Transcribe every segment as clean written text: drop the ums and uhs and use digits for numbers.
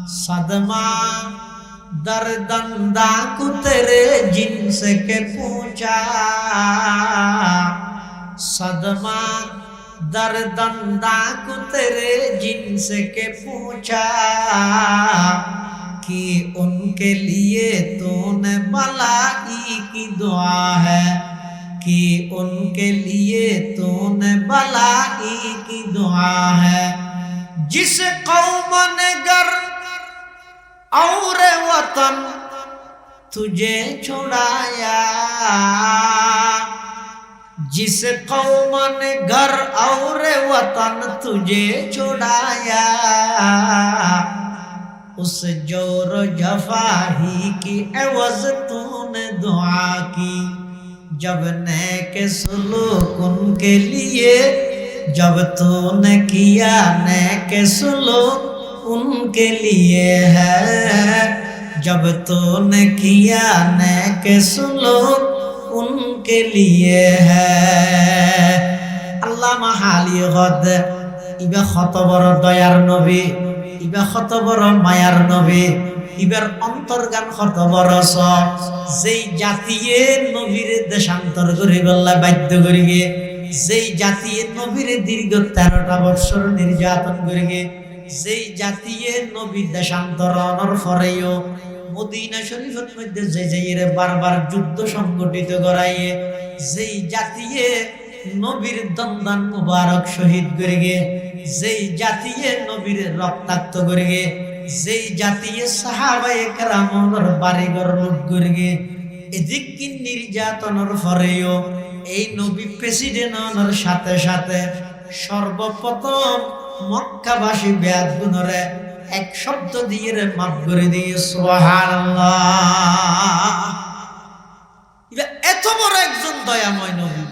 सदमा दर्दंदा को तेरे जिनसे के पूछा, सदमा दर्दंदा को तेरे जिनसे के पूछा कि उनके लिए तूने भलाई की दुआ है, कि उनके लिए तूने भलाई की दुआ है। जिस कौम ने गर और वतन तुझे छुड़ाया, जिस कौम ने घर और वतन तुझे छुड़ाया, उस जोर जफाही की एवज तूने दुआ की। जब नेक सुलूक उनके लिए, जब तूने किया नेक सुलूक उनके लिए है, जब तूने किया नेक सुलूक उनके लिए है। अल्लाह महाली गद इबा खत बड़ दयार नबी, इबा खत बड़ मायार नबी, इবার অন্তর্গান কত বড় যেই জাতিয়ে নবীর দেশান্তর করে বললা বাধ্য করিগে, যেই জাতিয়ে নবীর দীর্ঘ 13টা বছর নির্যাতন করিগে, যেই জাতিয়ে নবীর দেশান্তর অনর ফরেও মদিনা শরীফের মধ্যে যে যাইরে বারবার যুদ্ধ সংগঠিত করাইয়ে, যেই জাতিয়ে নবীর দন্দান মুবারক শহীদ করিগে, যেই জাতিয়ে নবীর রক্তাক্ত করিগে, যেই জাতিয়ে সাহাবায়ে কেরামের বাড়িঘর লুট করিগে, এদিক কি নির্যাতনের পরেও এই নবী প্রেসিডেন্ট হওয়ার সাথে সাথে সর্বপ্রথম মক্কাবাসী বেয়াত গুনরে এক শব্দ দিয়ে মাফ করে দিয়ে সুবহানাল্লাহ। এত বড় একজন দয়াময় নবী,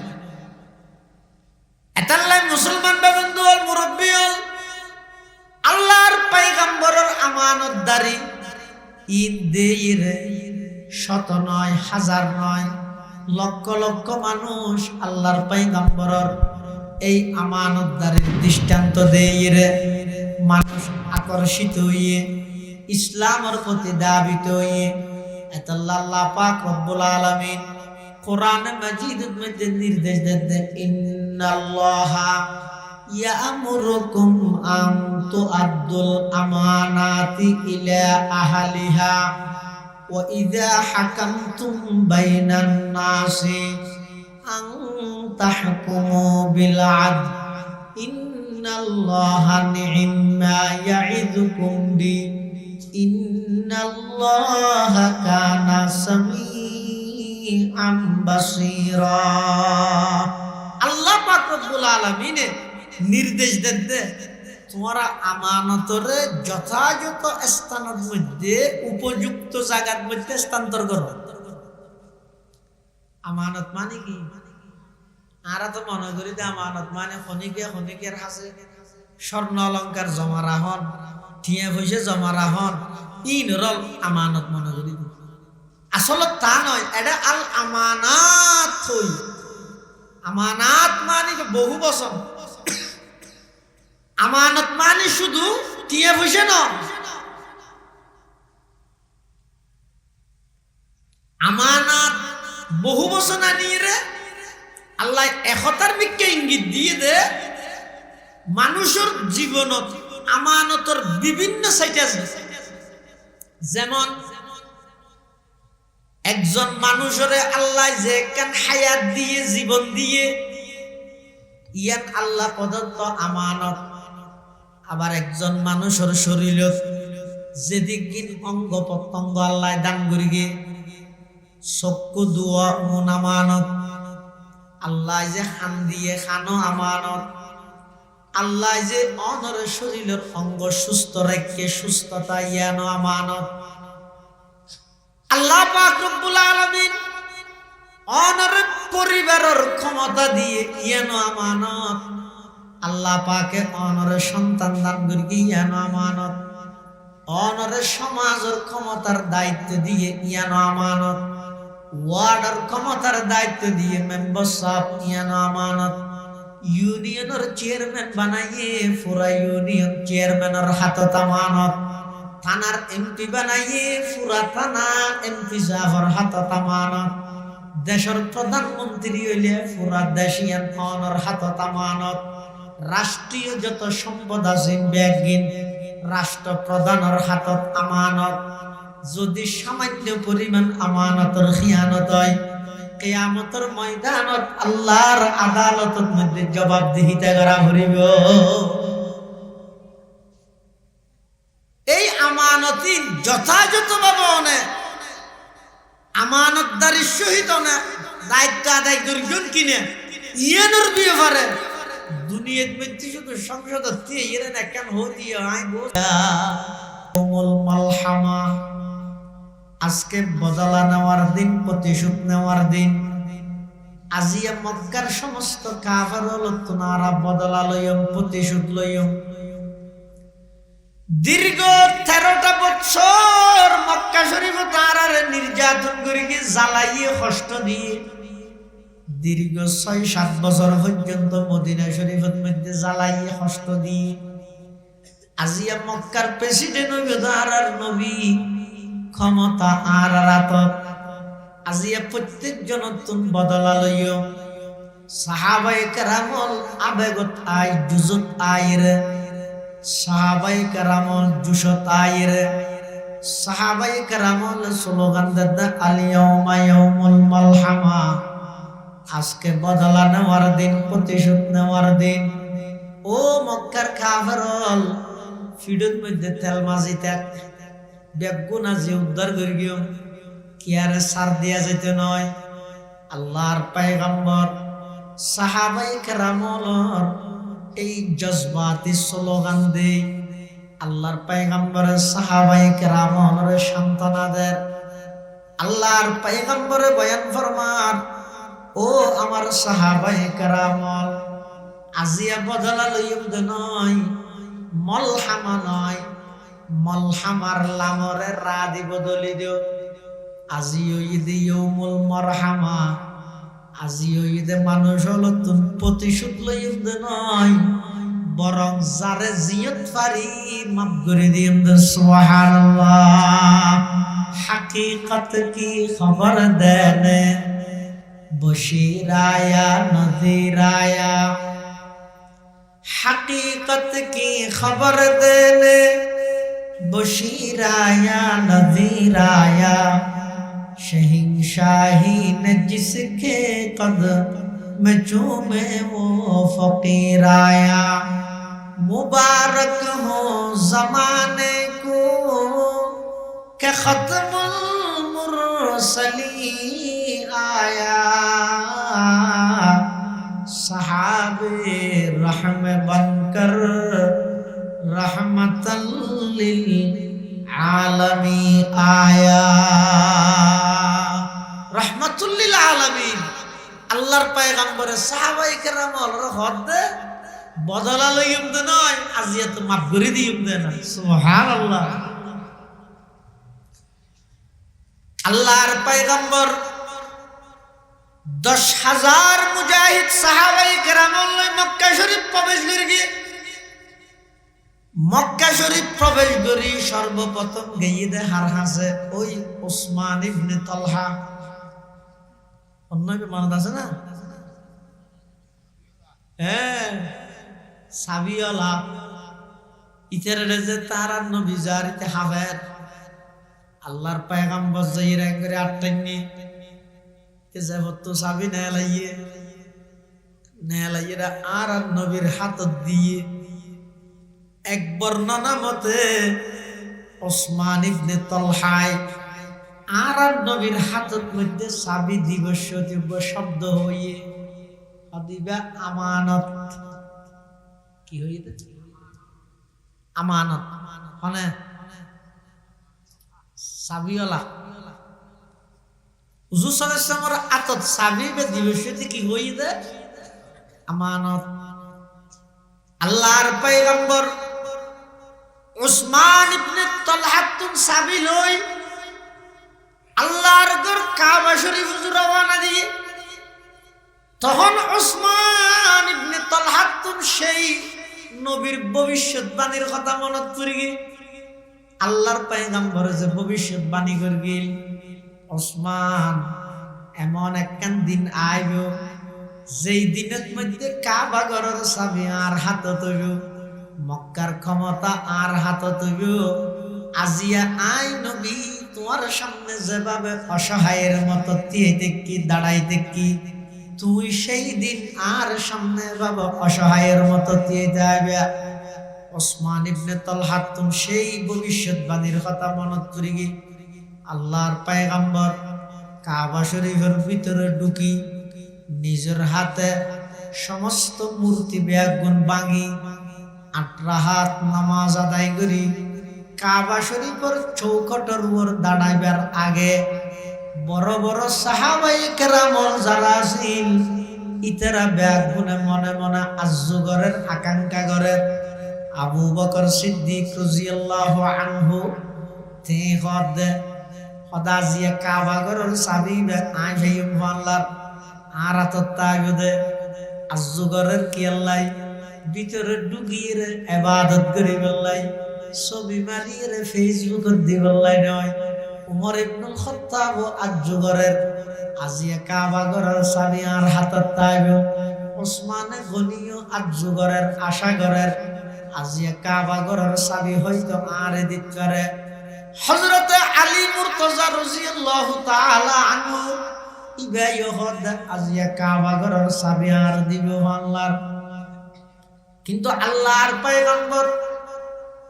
এতাল্লাহ মুসলমান বন্ধু হল মুরব্বী হল আল্লাহর পয়গম্বরের আমানতদারি ঈদ দেইর শত নয় হাজার নয় লক্ষ লক্ষ মানুষ আল্লাহর পয়গম্বরের এই আমানতদারির দৃষ্টান্ত দেইর মানুষ আকর্ষিত হইয়ে ইসলামের প্রতি দাবিত হইয়ে এতাল্লাহ আল্লাহ পাক রব্বুল আলামিন কোরআন মাজিদের মধ্যে নির্দেশ দেন, ইন্নাল্লাহা ইয়ামুরুকুম আন তুআদ্দুল আমানাতি ইলা আহলিহা ওয়া ইযা হাকামতুম বাইনান নাসি আন তাহকুমু বিল আদল ইন্নাল্লাহা নি'মা ইয়া'iদুকুম বি ইন্নাল্লাহা কানা সামিআন বাসীরা। আল্লাহ পাক রব্বুল আলামিন নির্দেশ দেন তোমরা আমানতরে যথাযথ স্থানের মধ্যে উপযুক্ত জায়গার মধ্যে স্থানান্তর করো। আমানত মানে কি? আরা তো মনে করি যে আমানত মানে খনিকের হাসে স্বর্ণ অলংকার জমা রাখন, টিয়া পয়সা জমা রাখন, ইনরল আমানত মনে করি। আসলে তা নয়, এটা আল আমানাত হই। আমানাত মানে বহু বছর, আমানত মানে শুধু টিয়া পয়সা নয়, আমানাত বহু বছর না নিয়ে রে আল্লাহ একতার দিকে ইঙ্গিত দিয়ে দে। মানুষের জীবনত আমানতর বিভিন্ন সাইট আছে। যেমন একজন মানুষের আল্লাহ যে কেন হায়াত দিয়ে জীবন দিয়ে ইয়ান আল্লাহ প্রদত্ত আমানত। আবার একজন মানুষের শরীরত যেদিন অঙ্গ প্রত্যঙ্গ আল্লাহ দান করিগে, চক্ষু দুয়া মন আমানত, আল্লাহ যে খান দিয়ে খানো আমানত, আল্লাহ যে অনর শরীরের অঙ্গ সুস্থ রেখে সুস্থতা ইয়ানো আমানত। আল্লাহ পাক রব্বুল আলামিন অনর পরিবারের ক্ষমতা দিয়ে ইয়ানো আমানত। আল্লাহ পাকে অনরে সন্তান দান করি ইয়ানো আমানত। অনরে সমাজের ক্ষমতার দায়িত্ব দিয়ে ইয়ানো আমানত। ওয়ার্ডের ক্ষমতার দায়িত্ব দিয়ে মেম্বার সাহেব ইয়ানো আমানত। ইউনিয়নের চেয়ারম্যান বানাইয়ে পুরা ইউনিয়ন চেয়ারম্যানের হাতত আমানত। থানার এমপি বানাইয়ে পুরা থানা এমপি সাহর হাতত আমানত, দেশের প্রধানমন্ত্রী হইলে পুরা দেশিয়ান অনর হাতত আমানত, রাষ্ট্রীয় যত সম্পদ আছে ব্যাগিন রাষ্ট্রপ্রধানের হাতত আমানত। যদি সামান্য পরিমাণ আমানতের খিয়ানত হয়, কিয়ামতের ময়দানত আল্লাহর আদালতের মধ্যে জবাবদিহিতা করা হইব। এই আমানতি যথাযথভাবে অনে আমানতদারির সহিত অনে দায়িত্ব আদায় করিবেন কিনে ইয়েনর ব্যাপারে দুনিয়ার মধ্যে শুধু সংসদ ইয়ে না কেন হইয়া মালহামা, আজকে বদলা নেওয়ার দিন, প্রতিশোধ নেওয়ার দিন। আজিয়া মক্কার সমস্ত কাফের হলো তোনারা বদলা লইম, প্রতিশোধ লইম। দীর্ঘ 13টা বছর মক্কা শরীফ তারারে নির্যাতন করে গিয়ে জ্বালাইয়ে কষ্ট দিয়ে, দীর্ঘ 6-7 বছর পর্যন্ত মদিনা শরীফের মধ্যে জ্বালাইয়ে কষ্ট দিয়ে আজিয়া মক্কার প্রেসিডেন্ট হইবে তারার নবী ক্ষমতা আর রাতত। আজিয়া প্রত্যেকজন নতুন বদলা লইও। সাহাবায়ে কেরামল আবেগত আই জুজত আইরে, সাহাবায়ে কেরামল জুশত আইরে, সাহাবায়ে কেরামল স্লোগান দেদা আল ইয়াউমা ইয়াউমুল মালহামা, আজকে বদলা নেওয়ার দিন, প্রতিশোধ নেওয়ার দিন। ও মক্কার কাফেরল ফিডের মধ্যে তেল মাজি থাক, বেগুনা যে উদ্ধার করি গিয়ে কি আর সার দিয়া যেতে নয়। আল্লাহর পয়গম্বর সাহাবায়ে কেরামর এই জজবাতি স্লোগান দেই, আল্লাহর পয়গম্বরের সাহাবায়ে কেরামর সন্তানাদের আল্লাহর পয়গম্বরে বয়ান ফরমান, ও আমার সাহাবায়ে কেরামল আজিয়া বদলা লইম দে নয়, মলহামা নয়, মলহামার লামরে রা দি বদলি দিও। আজিও ঈদে ইয়াউমুল মারহামা, আজিও ঈদে মানুষ হলো তুন প্রতিশোধ লইম দে নয়, বরং যারে জিয়ত পারি মাফ করে দিম দে। সুবহানাল্লাহ। হাকিকত কি খবর দেনে বশিরায়া নজিরায়া, हकीकत की खबर देने बशीराया नजीराया, शहंशाही ने जिसके कदम चूमे वो फकीराया। मुबारक हो जमाने को के खत्मुल मुरसलीन आया, सहाबे रहम बनकर रहमतल लिल आलमीन आया। रहमतुल लिल आलमीन আল্লাহর পয়গম্বরের সাহাবায়ে কেরামল রহদ বদলা লইম দে নয়, আজিয়া তো মাফ করে দিম দে না। সুবহানাল্লাহ। আল্লাহর পয়গম্বর 10,000 মুজাহিদ সাহাবায়ে কেরামল মক্কা শরীফ প্রবেশ করে গিয়ে, মক্কা শরীফ প্রবেশ করি সর্বপ্রথম গিয়ে দে হার হাসে ওই উসমান ইবনে তালহা। অন্য মানত আছে না, হ্যাঁ সাবিওয়ালা ইতারে যে তারা নবী জারিতে হাবের আল্লাহর পয়গম্বর যাইরা করে আটটাইনি তো সাবি নেলাইয়ে আর নবীর হাত দিয়ে এক বর্ণনা মতে ওসমান ইবনে তালহায় আর নবীর হাতের মধ্যে সাবি দিবস শব্দ হইয়ে দিবা আমানত। কি হইয়ে আমানত মানে সাবিওয়ালা হুজুর সাল্লাল্লাহু আলাইহি ওয়াসাল্লামের আতত সাবি বে দিবসে কি হই দে আমানত। আল্লাহর পয়গম্বর উসমান ইবনে তালহা তুন সাবি লই আল্লাহর ঘর কাবা শরীফ রওনা দিয়ে, তখন উসমান ইবনে তালহা তুন সেই নবীর ভবিষ্যৎবাণীর কথা মনত পড়ে গিয়ে আল্লাহর পয়গম্বর যে ভবিষ্যৎবাণী করে গেল, ওসমান এমন একখান দিন আইব যেই দিনের মধ্যে কাবা ঘরের চাবি আর হাতত হইব, মক্কার ক্ষমতা আর হাতত হইব। আজিয়া আই নবী তোমার সামনে যেভাবে অসহায়ের মতো তিয়ে কি দাঁড়াইতে কি, তুই সেই দিন আর সামনে বাবা অসহায়ের মতো তিয়ে যাইবে। ওসমান ইবনে তালহা তুম সেই ভবিষ্যৎবাণীর কথা মনত করি গি আল্লাহর পয়গম্বর কাবা শরীফের ভিতরে ঢুকি নিজের হাতে সমস্ত মূর্তি ব্যাগুন ভাঙি 8 রাকাত নামাজ আদায় করি কাবা শরীফের চৌখটের উপর দাঁড়াইবার আগে বড় বড় সাহাবায়ে কেরাম যারা ছিল ইতারা ব্যাগুনে মনে মনে আয্জুগরের আকাঙ্ক্ষা করে। আবু বকর সিদ্দিক রাদিয়াল্লাহু আনহু তে খোদা জিয়া কাবা ঘরের চাবি আইয়ুম আল্লাহর আর আততায়ুদে আয্জুগরের কি আল্লাহ ভিতরে ঢুকিয়ে ইবাদত করি বললাই ছবি মারিয়ে ফেসবুকত দি বললাই নয়। উমর ইবনুল খাত্তাব আয্জুগরের আজিয়া কাবা ঘরের চাবি আর হাতত তাইব। ওসমানে গনিও আয্জুগরের আশা ঘরের আজিয়া কাবা ঘরের চাবি হয়তো আরে দিত করে। হযরত আলী মুর্তজা রাদিয়াল্লাহু তাআলা আনহু ইবাইও হদ আজিয়া কাবা ঘরের চাবি আর দিব আল্লাহর। কিন্তু আল্লাহর পয়গম্বর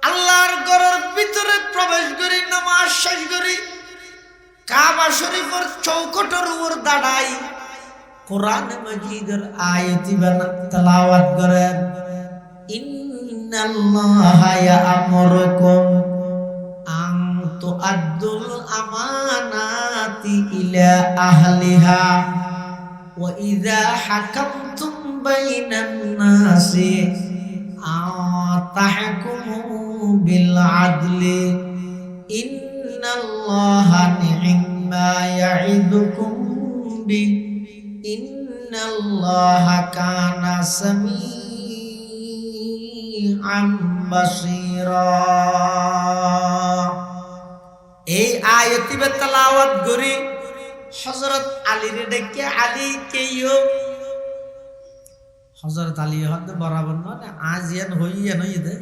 আল্লাহর ঘরের ভিতরে প্রবেশ করি নামাজ শেষ করি কাবা শরীফের চৌখটের উপর দাঁড়াই কোরআন মাজিদের আয়াত তেলাওয়াত করেন। ইন্নাল্লাহা ইয়া'মুরুকুম আন তু'আদ্দুল আমানাতি ইলা আহলিহা ওয়া ইযা হাকামতুম বাইনান নাসি তাহকুমু বিল আদলি ইন্নাল্লাহা নি'মা ইয়া'iদুকুম বি ইন্নাল্লাহা কানা সামিআন বাসীরা। এই আয়াতটি তেলাওয়াত করি হযরত আলীর ডেকে আলী কেইও হযরত আলী হদ বরাবর না আজ ইয়ান হইয়া নইদে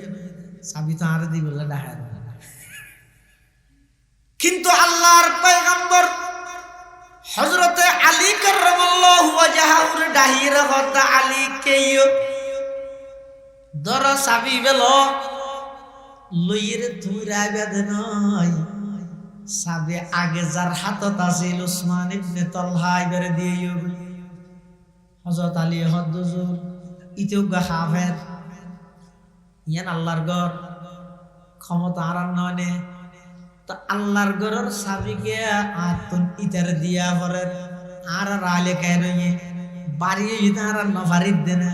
চাবি তো আর দি বলে ডাহার। কিন্তু আল্লাহর পয়গম্বর হযরত আলী কাররামাল্লাহু ওয়াজহাহু ডাহির হদ আলী কেইও দর চাবি বেল লইরে তুইরা বেদে নয় চাবি আগে যার হাতত আছিল ওসমান ইবনে তালহা এবারে দিয়েও হযরত আলী হদ্দুজুর ইতেও গা হাফের ইয়ান আল্লাহর ঘর ক্ষমতা আর নয় তো আল্লাহর ঘরের চাবিকে আতুন ইতার দিয়া পরে আর আলে কে রইয়ে বাড়িয়ে যদি আর নফারিদ দেনা।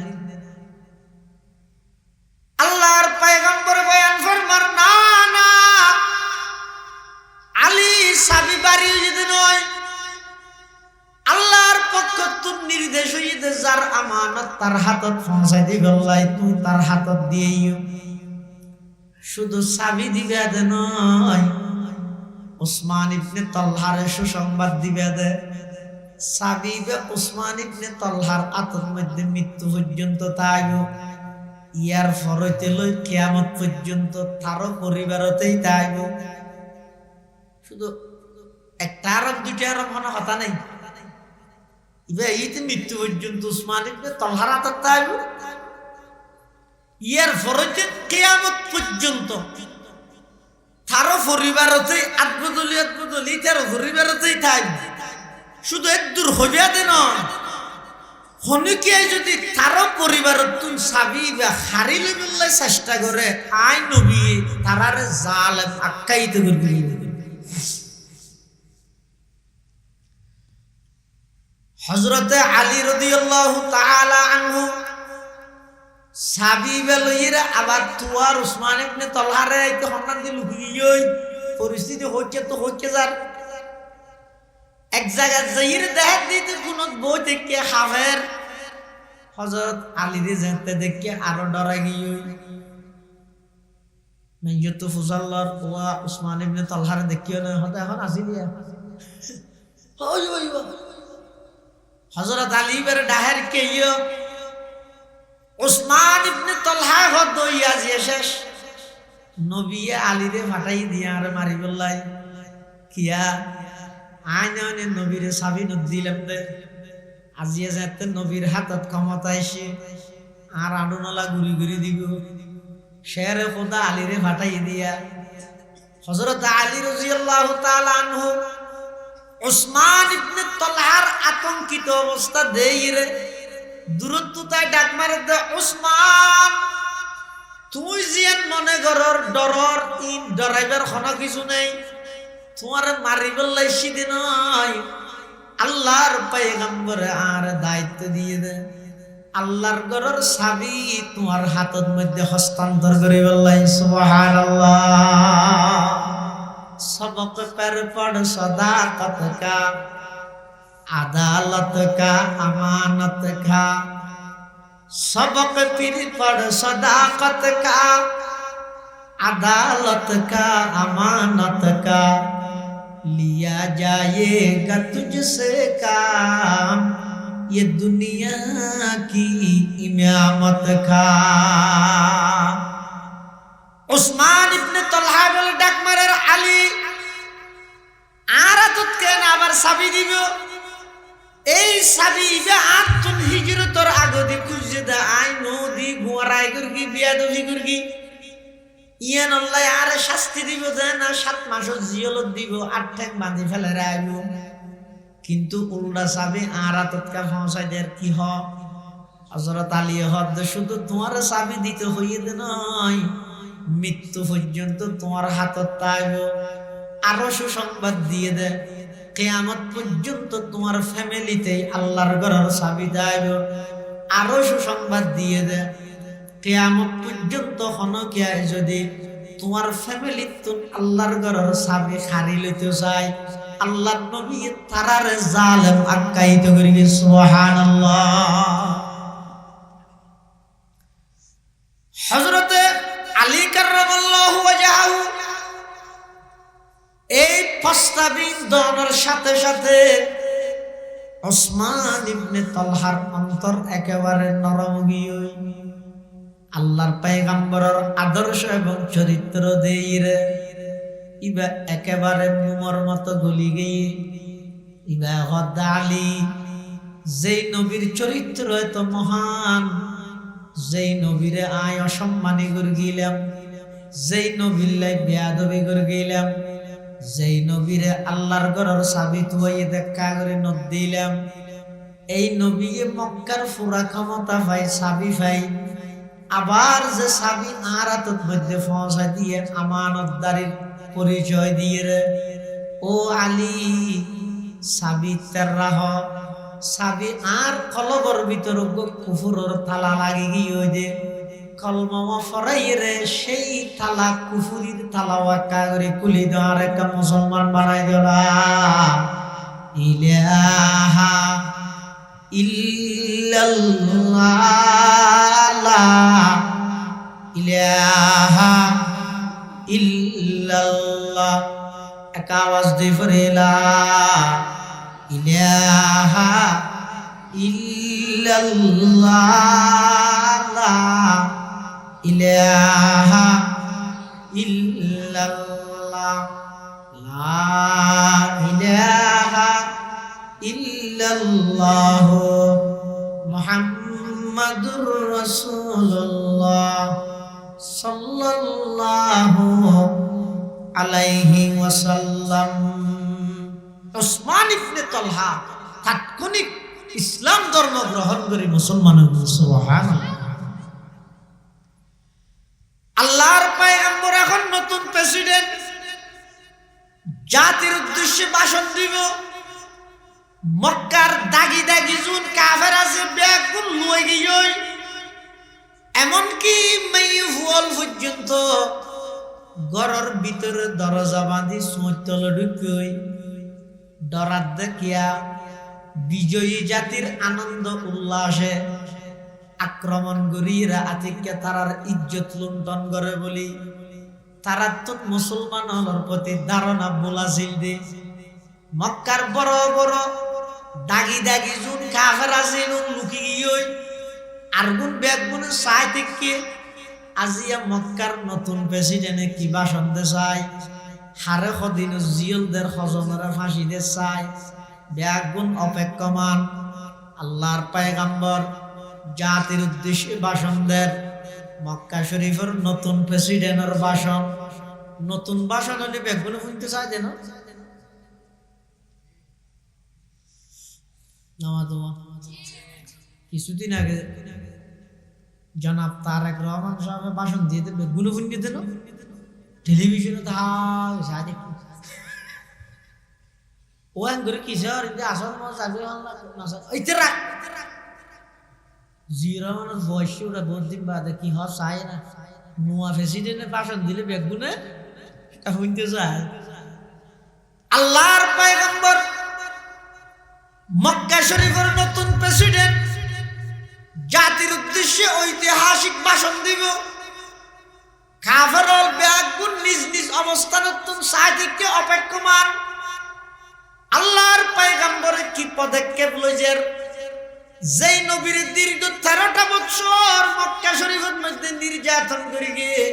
আল্লাহর পয়গম্বর বয়ান ফরমান না না আলী চাবি বাড়িয়ে যদি নয় আল্লাহর পক্ষ তুম নির্দেশ হইতে যার আমানত তার হাতত পৌঁছাই দি গল্লাই তুই তার হাতত দিয়েইও শুধু চাবি দিবে দে নয় ওসমান ইবনে তালহার সুসংবাদ দিবে দে চাবি বে ওসমান ইবনে তালহার হাতর মধ্যে মৃত্যু পর্যন্ত তাইব ইয়ার ফরতে লই কিয়ামত পর্যন্ত তার পরিবারতেই তাইব। শুধু একটা আরব দুইটা আরব কোনো কথা নেই ইবে মৃত্যু পর্যন্ত উসমান ইবনে তালহার হাতত তাইব ইয়ার ফরতে কিয়ামত পর্যন্ত তার পরিবারতেই আত্মদলি তার পরিবারতেই তাইব। শুধু এক দূর হইয়া দে নয় হনুকে যদি তার পরিবারত তুই চাবি বা হারি লইবার চেষ্টা করে আই নবী তারার জাল আক্কাইতে করবি। হযরতে আলী রাদিয়াল্লাহু তাআলা আনহু চাবি বেলইরা আবার তুয়ার উসমান ইবনে তালহারে একটু সন্ধান দিল হইই পরিস্থিতি হচ্ছে তো হচ্ছে যার এক জায়গা যাইর দেখ দিতে কোন বই দেখে হাফের হযরত আলী রে যেতে দেখে আরো ডরা গিয়ে মাইয়ত ফুজাল্লার ওয়া উসমান ইবনে তালহার দেখিও না হতে এখন আসি দিয়া ওই ওই হযরত আলী বের ডাহের কেইও উসমান ইবনে তালহা হদ দইয়া যে শেষ নবী আলীরে ফাটাই দিয়া আর মারি বললাই কিয়া আইনে নবীরে সাবি দিলাম দে আজিয়া যাতে নবীর হাতত ক্ষমতা এসে আর আডুনলা ঘুরি ঘুরি দিব শেরে খোদা আলীরে ফাটাই দিয়া হযরত আলী রাদিয়াল্লাহু তাআলা আনহু উসমান ইবনে তালহার আতঙ্কিত অবস্থা দেইরে দূরত্বতায় ডাক মারে দে উসমান তুই জিয়ান মনে করর ডরর ইন ডরাইবার কোনো কিছু নেই তোমার মারিবার লাইছি দিন আল্লাহর পয়গম্বর আর দায়িত্ব দিয়ে দে আল্লাহর ঘরের চাবি তোমার হাতের মধ্যে হস্তান্তর করে বললাই সুবহানাল্লাহ सबक पर पढ़ सदाकत का अदालत का अमानत का सबक फिर पढ़ सदाकत का अदालत का अमानत का लिया जाएगा तुझसे काम ये दुनिया की इमामत का उस्मान इब्ने तलहा बोले डाक मारे आली आरातत केन आবার চাবি দিব এই চাবি যে আতুন হিজরতর আগদি খুঁজে দা আই নদী গোরাই করগি বিয়াদবি করগি ইয়ান আল্লাহ আর শাস্তি দিব দেন না 7 মাস জিয়লত দিব 8 ঠ্যাং বাঁধি ফেলে রাইব কিন্তু উল্টা চাবি আরাতত কা পৌঁছাই দের কি হ হযরত আলী হদ শুধু তোমার চাবি দিতে হইয়ে দে নয় মৃত্যু পর্যন্ত তোমার হাতত তাইব আরো সুসংবাদ দিয়ে দে কিয়ামত পর্যন্ত তোমার ফ্যামিলিতে আল্লাহর ঘরের চাবি দাইব আরো সুসংবাদ দিয়ে দে কিয়ামত পর্যন্ত হনকিয়া যদি তোমার ফ্যামিলিতে আল্লাহর ঘরের চাবি খারি লইতে চাই আল্লাহর নবী তারারে জালেম আখ্যায়িত করি সুবহানাল্লাহ হযরত আলী কাররামাল্লাহু ওয়াজহাহু এই প্রস্তাবিত দনের সাথে সাথে উসমান ইবনে তালহার অন্তর একেবারে নরম গিয়ে আল্লাহর পয়গম্বরের আদর্শ এবং চরিত্র দেইরে ইবা একেবারে মুমর মতো গলি গিয়ে ইবা হদ আলী যেই নবীর চরিত্র এত মহান যেই নবীরে আয় অসম্মানী করে গেলাম যেই নবীর লাই বেয়াদবি করে গেলাম যেই নবীরে আল্লাহর ঘরের চাবি তুইয়ে দেখা করে নদ দিলাম এই নবীয়ে মক্কার পুরা ক্ষমতা পাই চাবি পাই আবার যে চাবি আর হাতের মধ্যে পৌঁছাই দিয়ে আমানতদারির পরিচয় দিয়ে রে ও আলী চাবি তেরা হ চাবি আর কলবর ভিতর কুফুরের তালা লাগি গিয়ে দে কলমা ফরাইরে সেই তালা কুফুরির তালা ওয়াকা করে কুলি দেওয়ার একটা মুসলমান বানাই দিলা ইলাহা ইল্লাল্লাহ ইলাহা ইল্লাল্লাহ এক আওয়াজ দিয়ে ফরিলা ইলাহা ইল্লাল্লাহ ইলাহা ইল্লাল্লাহ লা ইলাহা ইল্লাল্লাহ মুহাম্মাদুর রাসূলুল্লাহ সাল্লাল্লাহু আলাইহি ওয়াসাল্লাম উসমান ইবনে তালহা তাৎক্ষণিক ইসলাম ধর্ম গ্রহণ করে মুসলমান হলেন সুবহানাল্লাহ আল্লাহর পয়গম্বর এখন নতুন প্রেসিডেন্ট জাতির উদ্দেশ্যে ভাষণ দিব মক্কার দাগি দাগি জুন কাফের আছে ব্যাকুল লই গিয়ে এমনকি মেয়ে ফুল পর্যন্ত ঘরের ভিতরে দরজা বাঁধি সুতল ঢুকই ডরাত দেখিয়া বিজয়ী জাতির আনন্দ উল্লাসে আক্রমণ করিয়া আতিককে তারার ইজ্জত লুণ্ঠন করে বলি তারা তো মুসলমান হলোর প্রতি ধারণা বোলাছিল দে মক্কার বড় বড় দাগি দাগি জুন কাফের আছিল লুকি গিয়ে আর গুণ ব্যাগ গুণ চাই থেকে আজিয়া মক্কার নতুন প্রেসিডেন্টে কি ভাষণ দে চাই হারে সদিন জিয়লদের হজমরা ফাঁসি দে চাই ব্যাগ গুণ অপেক্ষমান আল্লাহর পয়গম্বর জাতির উদ্দেশ্যে ভাষণ দেন মক্কা শরীফের নতুন প্রেসিডেন্টের ভাষণ নতুন ভাষণ হলে ব্যাগ গুণ শুনতে চাই দেন কিছুদিন আগে জনাব তারেক রহমান সাহেব ভাষণ দিয়ে দেবে গুনগুন দিয়ে দিল টেলিভিশনে ও করে কিসর আসল জিরো মানুষ বয়স ওটা বহুত দিন বাদে কি হয় চাই না নোয়া প্রেসিডেন্টের ভাষণ দিলে বেগুনে শুনতে চায় আল্লাহর পয়গম্বর মক্কা শরীফের নতুন প্রেসিডেন্ট জাতির উদ্দেশ্যে ঐতিহাসিক ভাষণ দিব কাফেরল ব্যাগুন নিজ নিজ অবস্থানতুন সাহিত্যে অপেক্ষমান আল্লাহর পয়গম্বরের কি পদক্ষেপ লইছেন যেই নবীর দীর্ঘ 13টা বছর মক্কা শরীফের মধ্যে নির্যাতন করি গিয়ে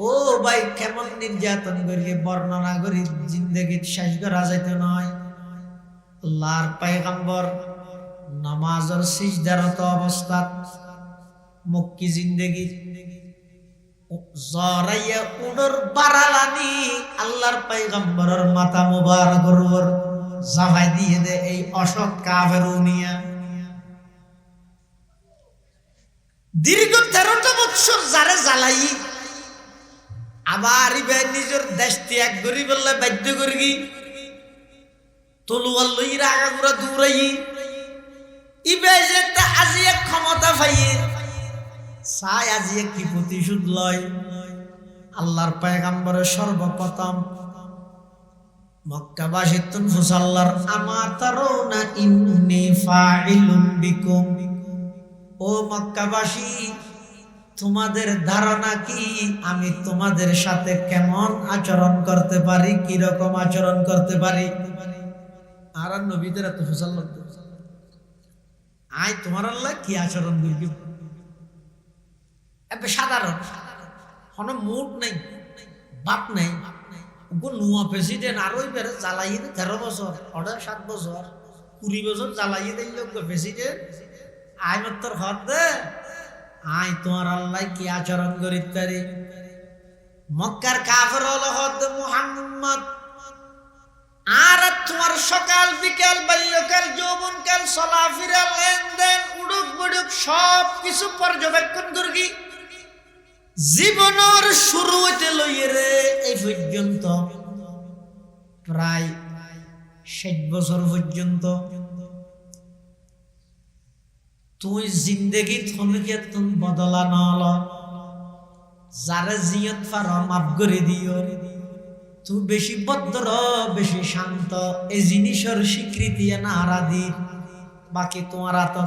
ও ভাই কেমন নির্যাতন করি বর্ণনা করি জিন্দগি শেষ করা যাইতে নয় আল্লাহর পয়গম্বর নামাজের সিজদারত অবস্থাত মক্কি জিন্দগি জরাইয়া উডর বারালানি আল্লাহর পয়গম্বরের মাথা মুবারকের উপর জামাই দিয়ে দে এই অসৎ কাফেরুনিয়া দীর্ঘ 13টা বছর যারে জ্বালাই আবার ইবে নিজের দেশ ত্যাগ করি বললে বাধ্য করি তলুয়ার লইরা আগাগুড়া দৌড়াই ইবে যে আজি এক ক্ষমতা পাইয়ে চাই আজি এক কি প্রতিশোধ লয় আল্লাহর পয়গম্বরের সর্বপ্রথম মক্কাবাসী তুন ফুসাল্লার আমা তারাউনা ইন্নী ফাইলুম বিকুম ও মক্কাবাসী তোমাদের ধারণা কি আমি তোমাদের সাথে কেমন আচরণ করতে পারি কি রকম আচরণ করতে পারি আর নবীদের এত ফুসাল্লাহ আই তোমার আল্লাহ কি আচরণ করবি এত সাধারণ কোনো মুড নেই বাপ নেই নোয়া প্রেসিডেন্ট আরোই বেড়ে জ্বালাই 13 বছর অর্ডার 7 বছর 20 বছর জ্বালাই দিল প্রেসিডেন্ট আই মাত্র হর দে আই তোমার আল্লাহ কি আচরণ করিতে পারি মক্কার কাফের হলো হদ মুহাম্মদ আর তোমার সকাল বিকাল বাল্যকাল যৌবনকাল চলাফেরা লেনদেন উড়ুক বুড়ুক সব কিছু পর্যবেক্ষণ করি জীবনের শুরু হইতে লইয়ে রে এই পর্যন্ত প্রায় 60 বছর পর্যন্ত তুই জিন্দগি থনকে তুম বদলা নল যারে জিয়ত পার মাফ করে দিও তুই বেশি ভদ্র বেশি শান্ত এই জিনিসের স্বীকৃতি না আরাধি বাকি তোমার আত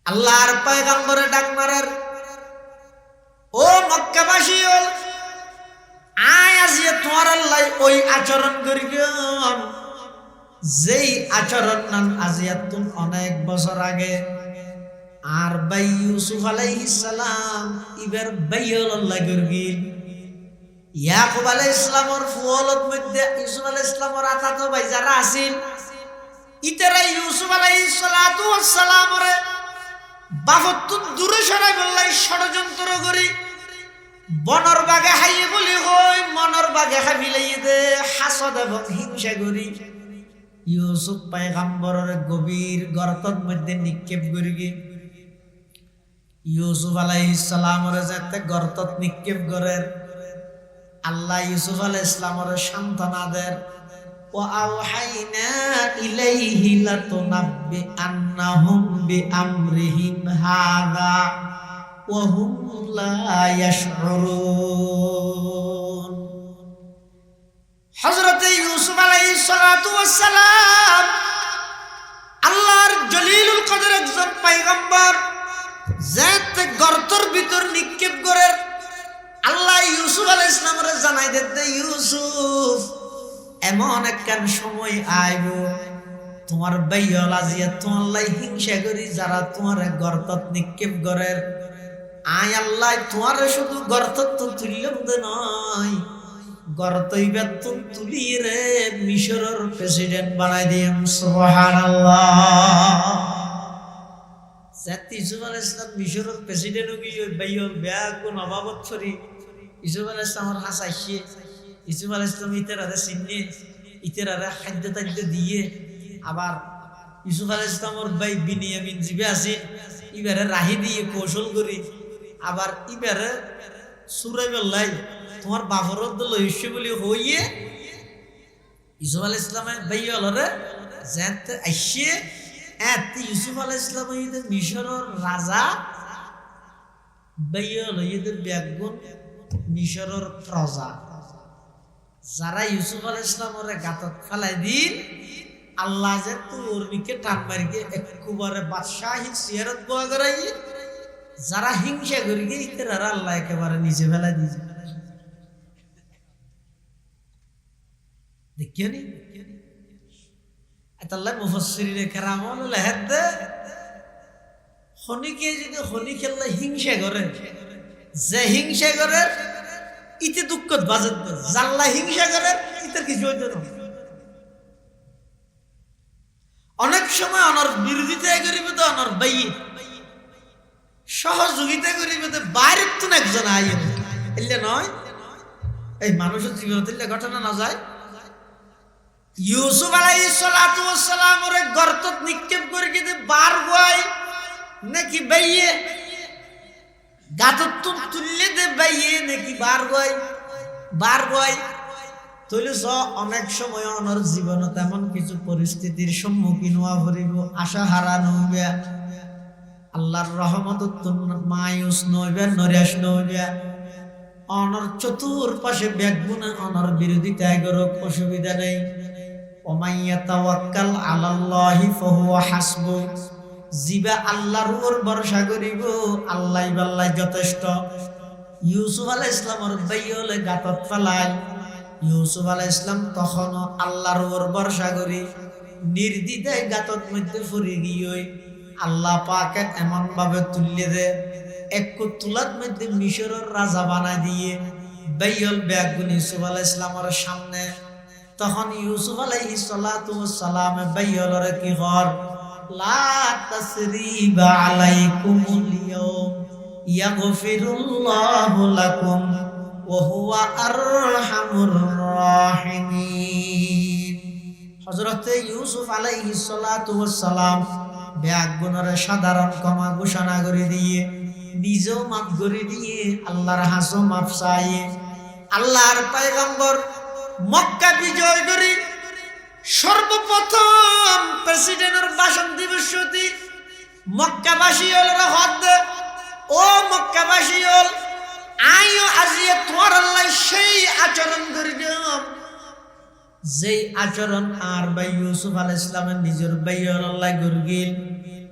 আল্লাহর পয়গম্বরে ডাক মারার ও মক্কাবাসী আয় আজিয়ে তোমার আল্লাহ ওই আচরণ করি যেই আচরণ নাম আজিয়া তুম অনেক বছর আগে আর ভাই ইউসুফ আলাইহিস সালাম ইবার বাইল আল্লাহ গরগিল ইয়াকুব আলাইহিস সালামের ফুয়লত মধ্যে ইউসুফ আলাইহিস সালামের আতাতো ভাই যারা আছেন ইতারা ইউসুফ আলাইহিস সালাতু ওয়াস সালামরে বাফতুন দূরে সরাই বললাই ষড়যন্ত্র করি বনর বাগে হাইয়ে বলি হই মনর বাগে হাবিলাই দে হাসদ এবং হিংসা করি ইউসুফ পয়গম্বরের গভীর গর্তের মধ্যে নিক্ষেপ করি ইউসুফ আলাইহিস সালামের যাতে গর্তত নিক্ষেপ করেন আল্লাহ ইউসুফ আলাইহিস সালামের সান্ত্বনা দেন ওয়া আওহাইনা ইলাইহি লাতুনাব্বি আন্নাহুম বিআমরিহিম হাযা ওয়া হুম লা ইয়াশউরুন হযরত ইউসুফ আলাইহিস সালাতু ওয়াস সালাম আল্লাহর জলিলুল কদর একজন পয়গম্বর যাতে গর্তের ভিতর নিক্ষেপ করে আল্লাহ ইউসুফ আলাইহিস সালামরে জানাই দিতে, ইউসুফ এমন একখান সময় আইব তোমার বাইয়ল আজিয়া তোমার লাই হিংসা করি যারা তোমার গর্তত নিক্ষেপ করের, আয় আল্লাহ তোমার শুধু গর্তত তো তুললাম দে নয়, গর্তই বেতন তুলি রে মিশরের প্রেসিডেন্ট বানাই দিম। সুবহানাল্লাহ। ইউসুফ আলাইহিস সালাম মিশরের প্রেসিডেন্ট হই ওই বাইয়ল ব্যাগুন অভাবত ছড়ি ইউসুফ আলাইহিস সালামের হাসাইছে। ইউসুফ আলাইহিস সালাম ইতারারে চিনে, ইতারারে খাদ্য তাদ্য দিয়ে, আবার ইউসুফ আলাইহিস সালামের ভাই বিনিয়ামিন জিবে আছে ইবারে রাহি দিয়ে কৌশল করি, আবার ইবারে সুরাই বেল্লাই তোমার বাফরত লইছে বলি হইয়ে ইউসুফ আলাইহিস সালামের ভাই হলরে জানতে আইছে। এত ইউসুফ আলাইহিস সালাম ইদের মিশরের রাজা ভাই হলো ইদের ব্যাগুন মিশরের প্রজা, যারা ইউসুফ আলাইহিস সালামের গাতত ফেলাই দিন আল্লাহ যে তোর নিকে টান মারিকে একবারে বাদশাহী সিয়ারত বয়া করাই, যারা হিংসা করি গে ইতারা আল্লাহ একেবারে নিচে ফেলাই দিয়েছে। দেখিও নি আল্লাহ মুফাসসিরিনে কেরাম লেখেন খনিকে যদি খনিকে আল্লাহ হিংসা করে, যে হিংসা করে ইতে দুঃখত বাজত, জাল্লা হিংসা করে ইতার কিছু হইতো না। অনেক সময় অনর বিরোধিতা করিবে তো অনর বাইয়ে সহযোগিতা করিবে তো বাইরের তো একজন আইয়ে এলে নয়। এই মানুষের জীবনে দিলে ঘটনা না যায়। ইউসুফ আলাইহিস সালাতু ওয়াস সালাম ওরে গর্তত নিক্ষেপ করে কিন্তু বার গয় নাকি বাইয়ে গাতত তুললে দে বাইয়ে নাকি বার গয় তৈলে অনেক সময় অনর জীবনে তেমন কিছু পরিস্থিতির সম্মুখীন হওয়া পড়িব, আশা হারানো হইবে, আল্লাহর রহমত মায়ুস নইবে, নৈরাশ নইবে, অনর চতুর্পাশে ব্যাগগুনা অনর বিরোধিতায় গরক অসুবিধা নেই। ওমাইয়া তাওয়াক্কাল আলাল্লাহি ফাহুয়া হাসবু, জিবা আল্লাহর উপর ভরসা করিব, আল্লাহ বাল্লাহ যথেষ্ট। ইউসুফ আলাইহিস সালামের বাইয়লে গাতত ফেলাই, ইউসুফ আলাইহিস সালাম তখনও আল্লাহর উপর ভরসা করি নির্দ্বিধায় গাতত মধ্যে ফুরি গিয়ে আল্লাহ পাকে এমন ভাবে তুললে দে একটু তুলার মধ্যে মিশরের রাজা বানাই দিয়ে বাইয়ল ব্যাগুন ইউসুফ আলাইহিস সালামের সামনে। তখন ইউসুফ আলাইহিস সালাতু ওয়াস সালাম বাইয়লরে কি কর, লা তাসরিবা আলাইকুমুল ইয়াউম ইয়াগফিরুল্লাহু লাকুম ওয়া হুয়া আরহামুর রাহিমিন। হযরত ইউসুফ আলাইহিস সালাতু ওয়াস সালাম ব্যাগুনরে সাধারণ ক্ষমা ঘোষণা করে দিয়ে নিজেও মাফ করে দিয়ে আল্লাহর হাসো মাফ চাইয়ে আল্লাহর পয়গম্বর মক্কা বিজয় করে সর্বপ্রথম প্রেসিডেন্টের ভাষণ দিবস সতি মক্কাবাসী হল হদ, ও মক্কাবাসী হল আইও আজিয়ে তোমার আল্লাহ সেই আচরণ করে দিলাম যেই আচরণ আর ভাই ইউসুফ আলাইহিস সালামের নিজের ভাই আল্লাহ গরগিল।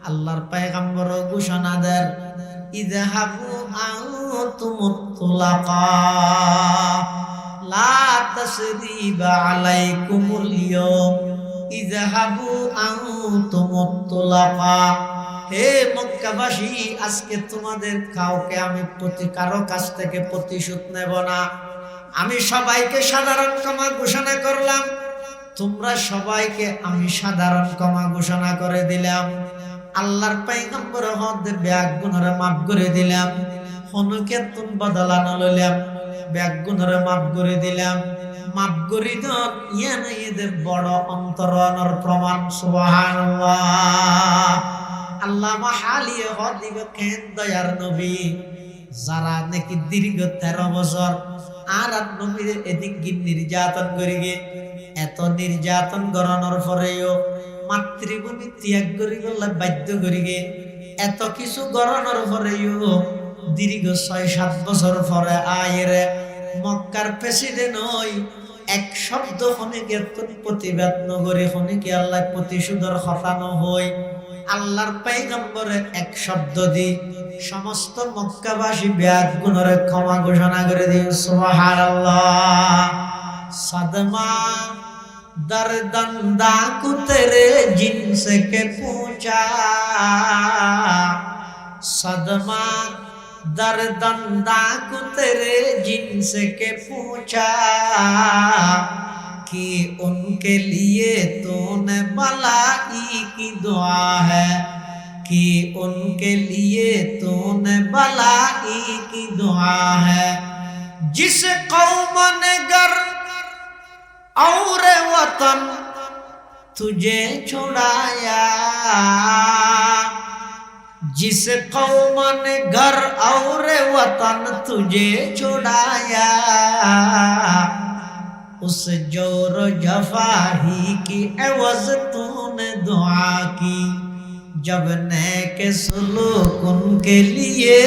আল্লাহর পয়গম্বর ঘোষণা দেন, ইযহাবু আনতুমুত তুলাকা লা তাসরিবা আলাইকুমুল ইয়াউম ইযহাবু আনতুমুত তুলাকা। হে মক্কাবাসী, আজকে তোমাদের কাউকে আমি কারো কাছ থেকে প্রতিশোধ নেব না, আমি সবাইকে সাধারণ ক্ষমা ঘোষণা করলাম, তোমরা সবাইকে আমি সাধারণ ক্ষমা ঘোষণা করে দিলাম। আল্লাহর পয়গম্বর হদে ব্যাগুনরে মাফ করে দিলাম, হনুকে তুন বদলানো লইলাম, ব্যাগুনরে মাফ করে দিলাম। মাফ করে দন ইয়ানা এদের বড় অন্তরণর প্রমাণ। সুবহানাল্লাহ। আল্লাহ মাহালিয়ে হদিবে কেন দয়ার নবী যারা নাকি দীর্ঘ 13 বছর আর নবীর এদিক নির্যাতন করিগে, এত নির্যাতন করানোর পরেও মাতৃভূমি ত্যাগ করিবে বাধ্য করিগে, এত কিছু করানোর পরেও দীর্ঘ 6-7 বছর পরে আয়েরে মক্কার প্রেসিডেন্ট হই এক শব্দ হনিকে প্রতিবাদ নগরী হনিকে আল্লাহ প্রতিশোধের হতানো হই আল্লাহর পয়গম্বরে এক শব্দ দি সমস্ত মক্কাবাসী বেয়াত গুণরে ক্ষমা ঘোষণা করে দিও সুবহানাল্লাহ। সদমা दर्दंदा को तेरे जिनसे के पूछा, सदमा दर्दंदा को तेरे जिनसे के पूछा कि उनके लिए तूने भलाई की दुआ है, कि उनके लिए तूने भलाई की दुआ है। जिस कौम ने गर और वतन तुझे छुड़ाया, जिस कौम ने घर और वतन तुझे छुड़ाया, उस जोर जफा ही की एवज तूने दुआ की। जब नेक सुलूक उनके लिए,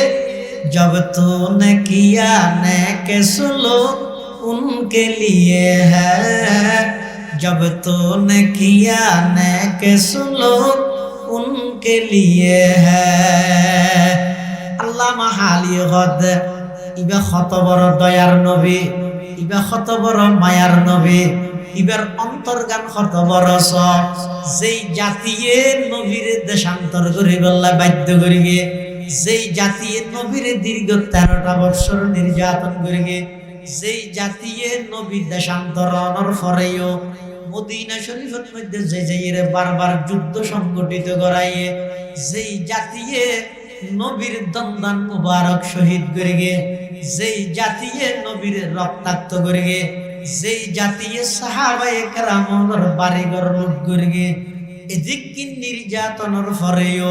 जब तूने किया नेक सुलूक उनके लिए है, जब तूने किया नेक सुलूक उनके लिए है। আল্লাহ মাহালি গদ ইবা কত বড় দয়ার নবী, ইবা কত বড় মায়ার নবী, ইবার অন্তর্গান কত বড় যেই জাতিয়ে নবীর দেশান্তর করে বললা বাধ্য করিগে, যেই জাতিয়ে নবীর দীর্ঘ 13টা বছর নির্যাতন করিগে, যেই জাতিয়ে নবী দেশান্তরণের পরেও মদিনা শরীফের মধ্যে যে বারবার যুদ্ধ সংগঠিত করাইয়ে, যেই জাতিয়ে নবীর দন্দান মুবারক শহীদ করিগে, যেই জাতিয়ে নবীর রক্তাক্ত করিগে, যেই জাতিয়ে সাহাবায়ে কেরামের বাড়িঘর লুট করিগে, এদিক কি নির্যাতনের পরেও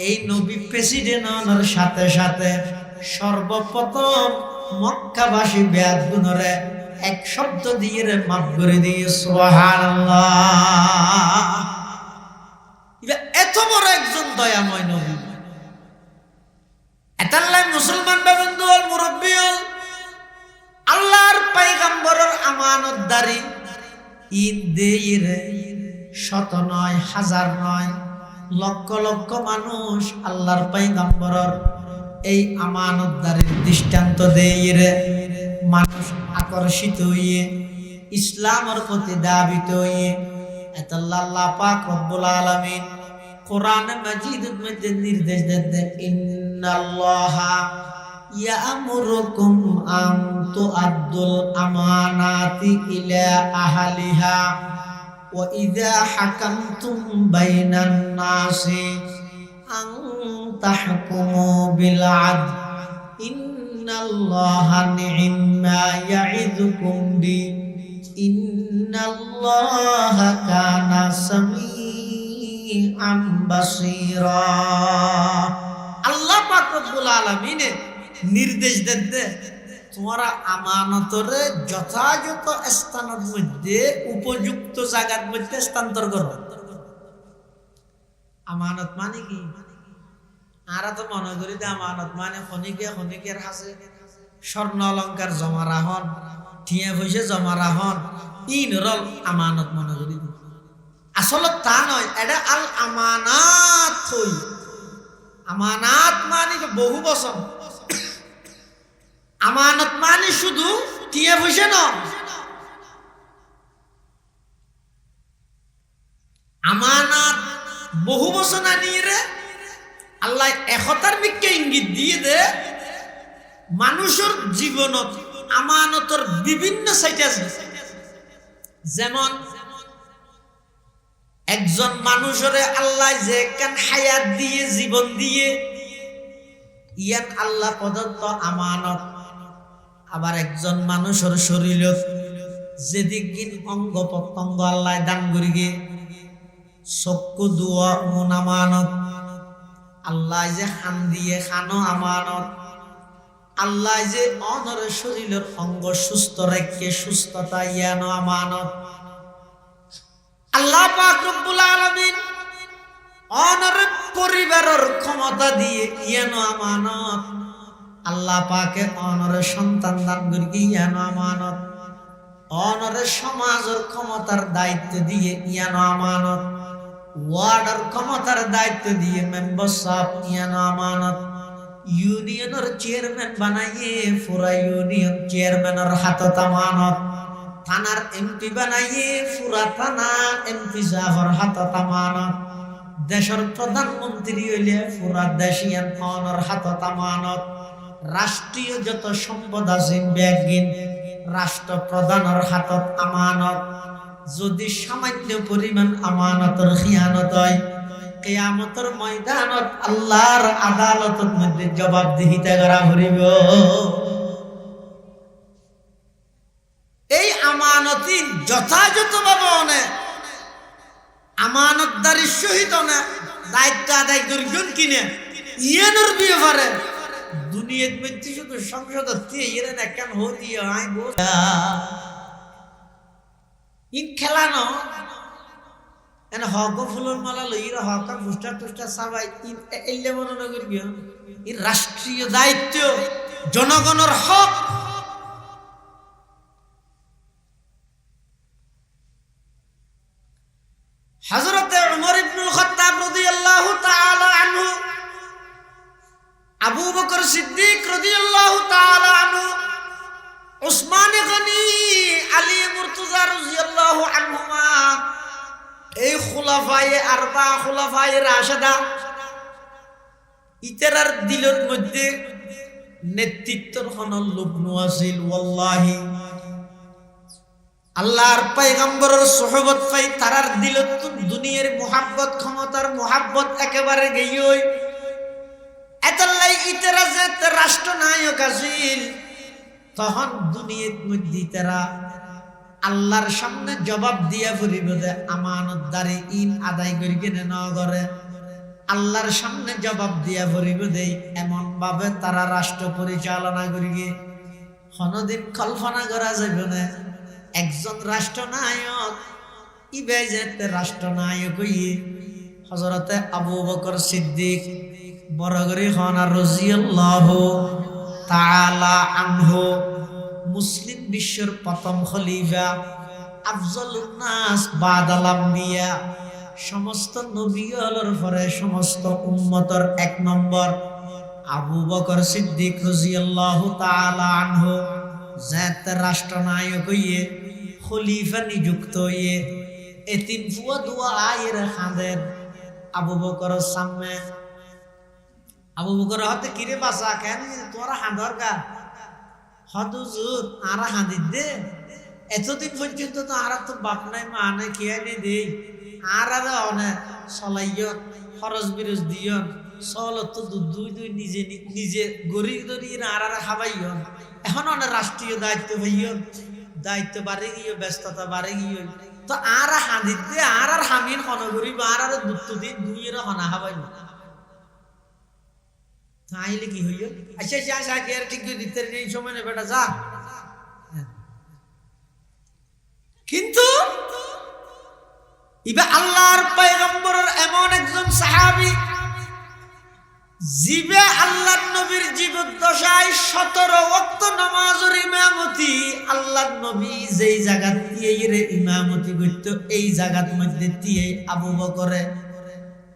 এই নবী প্রেসিডেন্ট হওয়ার সাথে সাথে সর্বপ্রথম মক্কাবাসী বেয়াত গুণরে এক শব্দ দিয়ে মাফ করে দিয়ে সুবহানাল্লাহ। এত বড় একজন দয়াময় নবী, এতাল্লাহ মুসলমান বাবন্ধু হল মুরব্বী হল আল্লাহর পয়গম্বরের আমানতদারি ঈদ দেই রে, শত নয় হাজার নয় লক্ষ লক্ষ মানুষ আল্লাহর পয়গম্বরের এই আমানতদারির দৃষ্টান্ত দেই রে। মানুষ আকর্ষিত হইয়ে ইসলামের প্রতি দাবিত হইয়ে আল্লাহ পাক রব্বুল আলামিন কোরআন মাজিদের মধ্যে নির্দেশ দেন, ইন্নাল্লাহা ইয়ামুরুকুম আন তুআদ্দুল আমানাতি ইলা আহলিহা ওয়া ইযা হাকামতুম বাইনান নাসি আন তাহকুমু বিল আদল ইন্নাল্লাহা নি'মা ইয়া'iদুকুম বি ইন্নাল্লাহা কানা সামিআন বাসীরা। আল্লাহ পাক রব্বুল আলামিন নির্দেশ দেন তোমরা আমানতরে যথাযথ স্থানের মধ্যে উপযুক্ত জায়গার মধ্যে স্থানান্তর করো। আমানত মানে কি? আরা তো মনে করি যে আমানত মানে খনিকের হাসে স্বর্ণ অলঙ্কার জমা রাখন, টিয়া পয়সা জমা রাখন, ইনরল আমানত মনে করি। আসলে তা নয়, এটা আল আমানাত হই। আমানাত মানে বহু বচন। আমানত মানে শুধু টিয়া পয়সা নয়, আমানাত বহু বচন আনিয়ে রে আল্লাহ একতার মিকে ইঙ্গিত দিয়ে দে। মানুষের জীবনত আমানতর বিভিন্ন সাইট আছে। যেমন একজন মানুষরে আল্লাহ যে কেন হায়াত দিয়ে জীবন দিয়ে ইয়ান আল্লাহ প্রদত্ত আমানত। আবার একজন মানুষের শরীরত যেদিক অঙ্গ প্রত্যঙ্গ আল্লাহ দান করিগে, চক্ষু দুয়া মন আমানত। আল্লাহ যে খান দিয়ে খানো আমানত। আল্লাহ যে অনর শরীরের অঙ্গ সুস্থ রেখে সুস্থতা ইয়ানো আমানত। আল্লাহ পাক রব্বুল আলামিন অনর পরিবারের ক্ষমতা দিয়ে ইয়ানো আমানত। আল্লাহ পাকে অনর সন্তান দান করি ইয়ানো আমানত। অনর সমাজের ক্ষমতার দায়িত্ব দিয়ে ইয়ানো আমানত। ওয়ার্ডের ক্ষমতার দায়িত্ব দিয়ে মেম্বার সাহেব ইয়ানো আমানত। ইউনিয়নের চেয়ারম্যান বানাইয়ে পুরা ইউনিয়ন চেয়ারম্যানের হাতত আমানত, থানার এমপি বানাইয়ে পুরা থানা এমপি সাহেবের হাতত আমানত, দেশের প্রধানমন্ত্রী হইলে পুরা দেশিয়ান খানের হাতত আমানত, রাষ্ট্রীয় যত সম্পদ আছে ব্যাগিন রাষ্ট্রপ্রধানের হাতত আমানত। যদি সামান্য পরিমাণ আমানতের খিয়ানত হয়, কিয়ামতের ময়দানত আল্লাহর আদালতের মধ্যে জবাবদিহিতা করা হইব। এই আমানতি যথাযথভাবে অনেক আমানতদারির সহিত অনেক দায়িত্ব আদায় করিজন কিনে ইয়েনের ব্যাপারে দুনিয়ার মধ্যে শুধু সংসদ ইয়ে না কেন হইয়া আই ইন খেলানো এন হক ফুলের মালা লইরা হক ফুস্টার টুস্টার সবাই ইন এলে মনে করি গিয়া ই রাষ্ট্রীয় দায়িত্ব, জনগণের হক। হযরত উমর ইবনুল খাত্তাব রাদিয়াল্লাহু তাআলা আনহু, আবু বকর সিদ্দিক রাদিয়াল্লাহু তাআলা আনহু, উসমান গনি, আলী মুর্তজা রাদিয়াল্লাহু আনহুমা, এই খুলাফায়ে আরবা, খুলাফায়ে রাশিদা ইতারার দিলের মধ্যে নেতৃত্বের কোন লগ্ন আছিল। ওয়াল্লাহি আল্লাহর পয়গম্বরের সুহবত পাই তারার দিলত দুনিয়ার মুহাব্বত, ক্ষমতার মুহাব্বত একেবারে গইই। এতলাই ইতারা যে রাষ্ট্রনায়ক আছিল, তখন দুনিয়ার মধ্যে তারা আল্লাহর সামনে জবাব দিয়া ফুরিব যে আমানতদারি ইন আদায় করি কিনে ন করে। আল্লাহর সামনে জবাব দিয়া ফুরিব দেই এমন ভাবে তারা রাষ্ট্র পরিচালনা করি গিয়ে কোনদিন কল্পনা করা যাবে না। একজন রাষ্ট্রনায়ক ইবে যেতে রাষ্ট্রনায়ক হইয়ে হযরতে আবু বকর সিদ্দিক বরগরি খান রাদিয়াল্লাহু তাআলা আনহু, মুসলিম বিশ্বের প্রথম খলিফা, আফজলুন নাস বাদাল আম্বিয়া, সমস্ত নবীদের পরে সমস্ত উম্মতের এক নম্বর আবু বকর সিদ্দিক রাদিয়াল্লাহু তাআলা আনহু যাতে রাষ্ট্রনায়ক হইয়ে খলিফা নিযুক্ত হইয়ে এতিম ফুয়া দুয়া আয়ের খাদের আবু বকরের সামনে। আবু বকর হতে কিরে বাসা কেন তোরা হাঁদর গা হদুজুর আরা হাঁদি দে, এতদিন পর্যন্ত তো আর তো বাপ নাই মা নাই খেয়ে নে দেই আর অনেক চলাইয়ন খরচ বিরজ দিয়ন চল তো দুই দুই নিজে নিজে গড়ি ধরি আর খাবাইয়ন। এখন অনেক রাষ্ট্রীয় দায়িত্ব হইয়ন, দায়িত্ব বাড়ে গিয়ে ব্যস্ততা বাড়ে গিয়ে তো আর হাঁদি দে আর হামিন হন করিব আর দুটো দিন দুইয়ের হনা খাবাইব। তাইলে কি হইল? আচ্ছা আচ্ছা ঠিক করে দিতে এই সময় না বেটা যা। কিন্তু ইবা আল্লাহর পয়গম্বরের এমন একজন সাহাবী জিবে আল্লাহর নবীর জীবদ্দশায় 17 ওয়াক্ত নামাজের ইমামতি আল্লাহর নবী যেই জায়গাত দিয়ে ইমামতি করত এই জায়গার মধ্যে দিয়ে আবু বকরে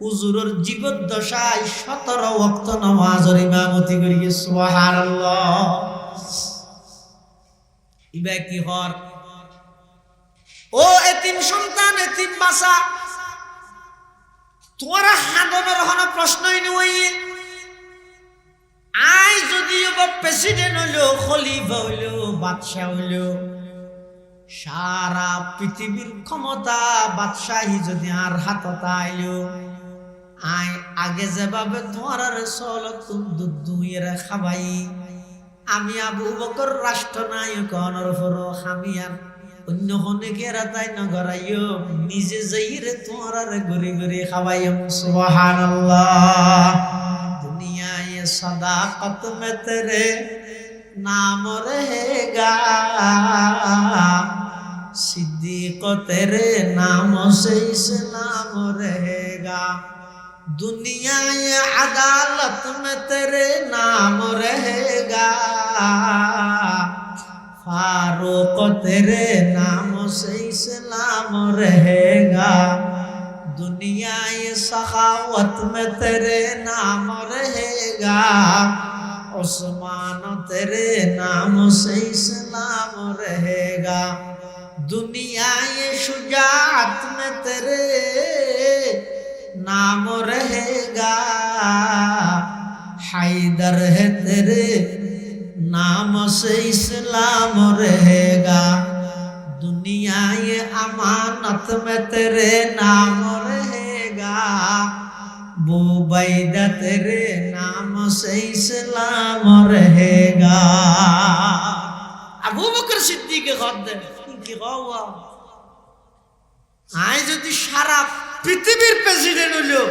হুজুরের জীবদ্দশায় 17 ওয়াক্ত নামাজের ইমামতি করি। সুবহানাল্লাহ। ইবা কি হর ও এতিম সন্তান, এতিম বাসা, তোরা হাদনের কোনো প্রশ্নই নই। আই যদিও বা প্রেসিডেন্ট হইলো, খলিফা হইলো, বাদশাহ হইলো, সারা পৃথিবীর ক্ষমতা বাদশাহী যদি আর হাতত আইলো, আই আগে যেভাবে তোমার চলত দুধের খাবাই, আমি আবু বকর রাষ্ট্রনায়ক অনর ফর হামিয়ান অন্য অনেকেরা তাই নগরাইও নিজে যাইরে তোমার ঘুরে ঘুরে খাবাইম। সুবহানাল্লাহ। দুনিয়ায় সদাকত মে তেরে নাম रहेगा, सिद्दीक तेरे नाम से इस्लाम रहेगा, दुनिया ये अदालत में तेरे नाम रहेगा, फारूक तेरे नाम से इस्लाम रहेगा, दुनिया ये सखावत में तेरे नाम रहेगा, उस्मान तेरे नाम से इस्लाम रहेगा। दुनिया ये शुजाअत में तेरे नाम रहेगा, हैदर है तेरे नाम से इस्लाम रहेगा। दुनिया ये अमानत में तेरे नाम रहेगा, बुबैदा तेरे नाम से इस्लाम रहेगा। আবু বকর সিদ্দিকে খদ্দের কি গাওয়া আই যদি সারা পৃথিবীর প্রেসিডেন্ট হইলো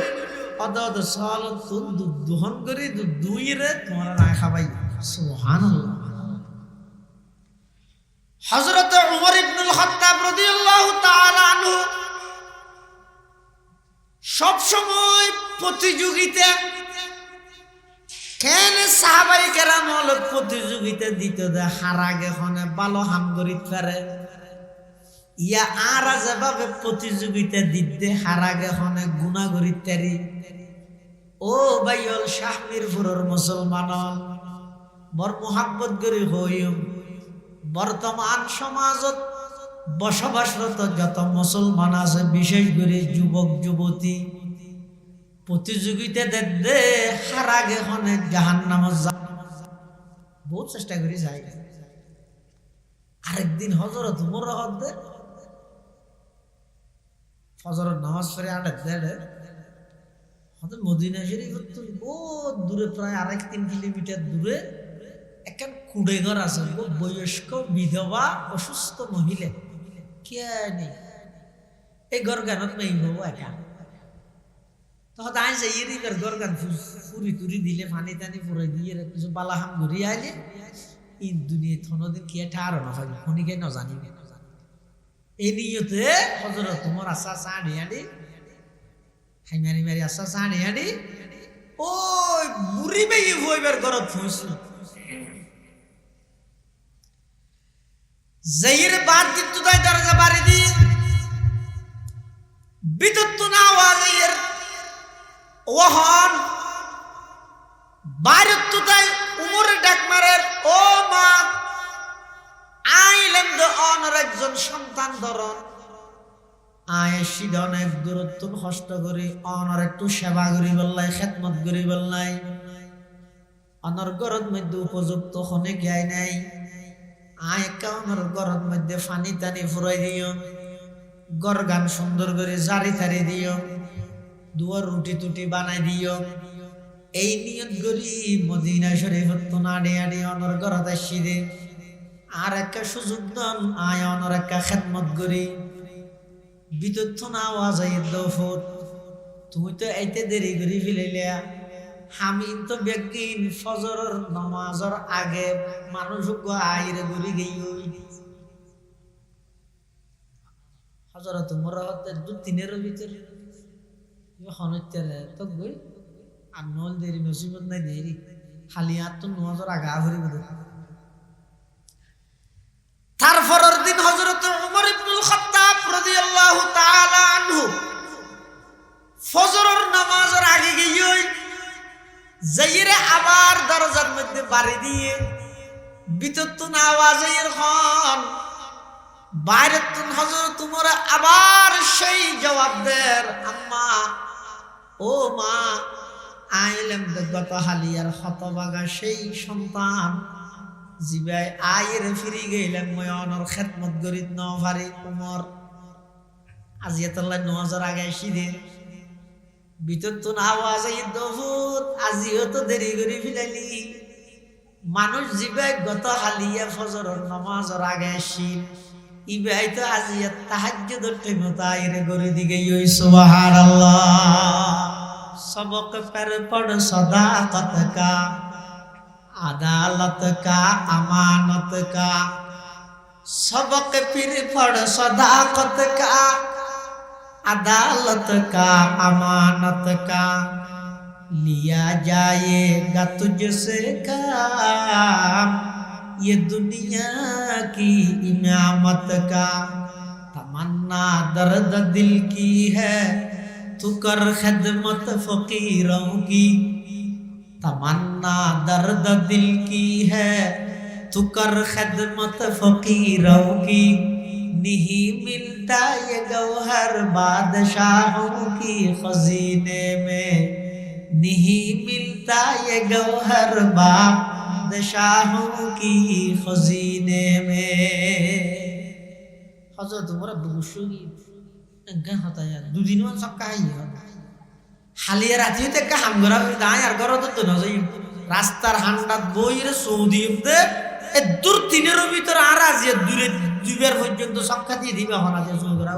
অদদ সাল দুহন করে দুই রে তোমার না খাবাই সুবহানাল্লাহ। হযরত উমর ইবনুল খাত্তাব রাদিয়াল্লাহু তাআলা আনহু সব সময় প্রতিযোগিতা কেন সাহাবায়ে কেরাম হল প্রতিযোগিতা দিত দে হারাগে হনে ভালো হাম করিত পারে ইয়া আর যেভাবে প্রতিযোগিতা দিতে হারাগে হনে গুনাহ করিত পারি। ও ভাইল শাহ মিরপুরের মুসলমান বর মোহাব্বত করি হইম বর্তমান সমাজত বসবাসরত যত মুসলমান আছে বিশেষ করে যুবক যুবতী প্রতিযোগিতা দেখতে হারাগে হনে জাহান্নামে বহুত চেষ্টা করি যাই। আরেকদিন হযরত উমর হদ্দে ফজরের নামাজ পড়ে আটে দেড়ে হতে মদিনা শরীফ ও দূরে প্রায় 2.5-3 কিলোমিটার দূরে একখান কুড়ে ঘর আছে, বয়স্ক বিধবা অসুস্থ মহিলা কে নেই এই ঘর গানত নেই হবো একা তখন আই যাই ঘর গান ফুরি তুরি দিলে পানি টানি ফুরাই দিয়ে কিছু বালাহাম ঘুরি আইলে এই দুনিয়া থনদিন কি ঠার না হয় খনিকে ন জানি এই নিয়তে হযরত তোমার আশা সাড়ি আড়ি হাইমারি মারি আশা সাড়ি আড়ি ওই বুড়ি বেয়ে হইবার ঘরত ফুসল জাহির বাদ দিত তাই দরজা বাড়ি দি বিদ্যুৎ না আওয়াজের ওহন বাইরত তাই উমরে ডাক মারের ও মা আইলেন দ অনর একজন সন্তান ধরন আয় সিদ অনেক দূরত্ব কষ্ট করি অনর একটু সেবা করি বললাই খেদমত করি বললাই অনর গরত মধ্যে উপযুক্ত হনে গায় নাই আয় কাউনের গরত মধ্যে পানি টানি ফুরাই দিও গর গান সুন্দর করে জারি থারি দিও দুয়ার রুটি টুটি বানাই দিও এই নিয়ত করি মদিনা শরীফত তো নাড়ি আড়ি অনর গরত আসি দে আর একটা সুযোগ দন আয় অনর একটা খেদমত করি বিদ্যুৎ না আওয়াজ দফত তুমি তো এইতে দেরি করি ফেলিলিয়া আমি তো ব্যক্তিন ফজরের নামাজের আগে মানুষ আইরে ঘুরি গেই হযরত উমর হতে 2-3 ভিতরে হনত্যারে তো গই আর নল দেরি নসিবত নাই দেরি খালি আর তো নামাজের আগে ঘুরি বলে। তারপরের দিন হযরত উমর ইবনুল খাত্তাব রাদিয়াল্লাহু তাআলা আনহু ফজরের নামাজের আগে গিয়ে জাইরে আবার দরজার মধ্যে বাড়ি দিয়ে বিদ্যুৎ আওয়াজের হন বাইরে হযরত উমর আবার সেই জবাব দেন আম্মা ও মা আইলেম গত হালিয়ার হতবাগা সেই সন্তান জিবাই আয়ের ফিরি গেলাম মই অনর খেদমত করি ন পারি উমর আজি এতলাই 9000 আগে আসি দে বিদ্যুৎ আওয়াজ দফুত আজিও তো দেরি করে ফিলাইলি মানুষ জিবাই গত হালিয়া ফজরের নামাজের আগে আসি ইবাই তো আজি তাহাজ্জুদের টাইমত আইরে গরি দিকে ইই সুবহানাল্লাহ। सबक पर पढ़ सदाकत का अदालत का अमानत का सबक फिर पढ़ सदाकत का अदालत का अमानत का लिया जाएगा तुझसे काम ये दुनिया की इमामत का तमन्ना दर्द दिल की है तू कर खिदमत फकीरों की, तमन्ना दर्द दिल की है। तू कर खिदमत फकीरों की, नहीं मिलता ये गौहर बादशाहों की खजीने में, नहीं मिलता ये गौहर बादशाहों की खजीने में। हजरत Umar बुशुगी enggak katanya dudinuan sok kaya হালিয়া রাতিতে একটা হামগরা দাঁড়ায় আর ঘর তো না যাই রাস্তার হান্ডাত বইরে সৌদি এ দূর তিনের ভিতর আর আজিয়া দূরে দুইবার পর্যন্ত সংখ্যা দিয়ে দিবে হনা যে সৌগরা